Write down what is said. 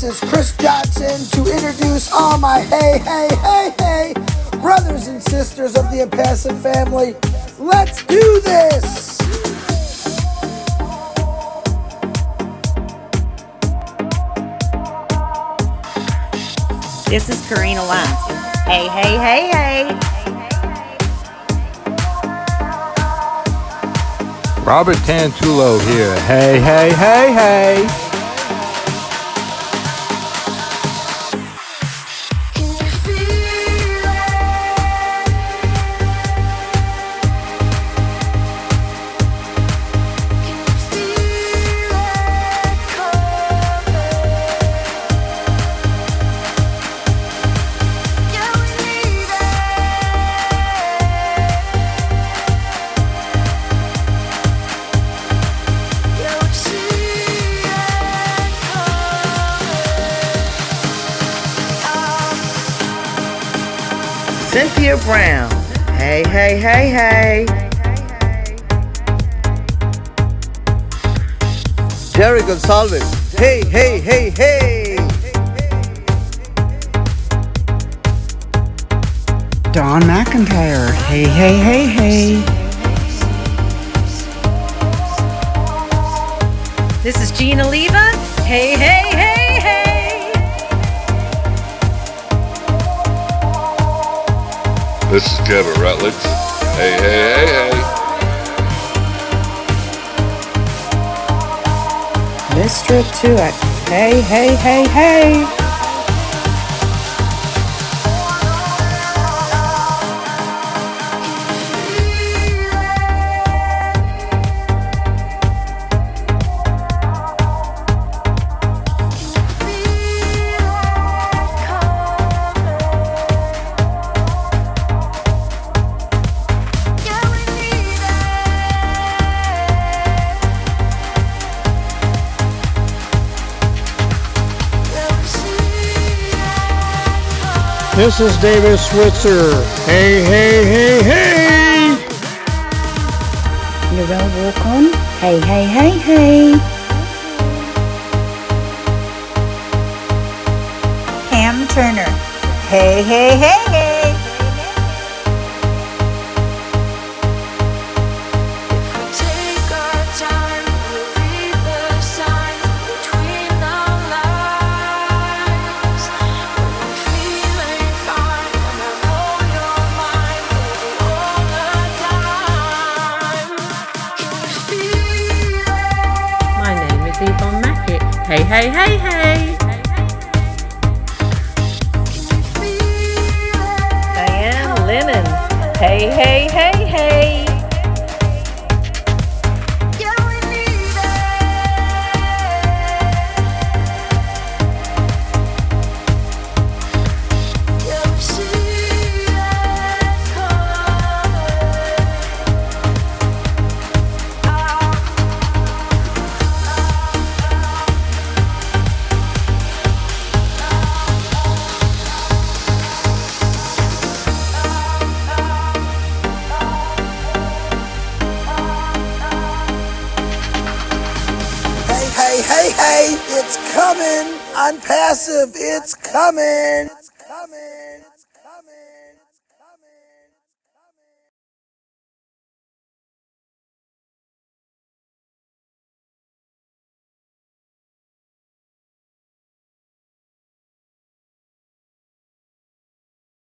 is Chris Johnson to introduce all my hey brothers and sisters of the Onpassive family. Let's do this! This is Karina Lansky. Hey. Robert Tantulo here. Hey. Cynthia Brown. Hey. Jerry Gonsalves. Hey. Don McIntyre. Hey. This is Gina Leva. Hey. This is Kevin Rutledge. Hey. Mr. Tuick. Hey. This is David Switzer. Hey. Novell Walk-On. Hey. Pam Turner. Hey. Hey. Diane Lennon. Hey. Hey, it's coming! Onpassive, it's coming!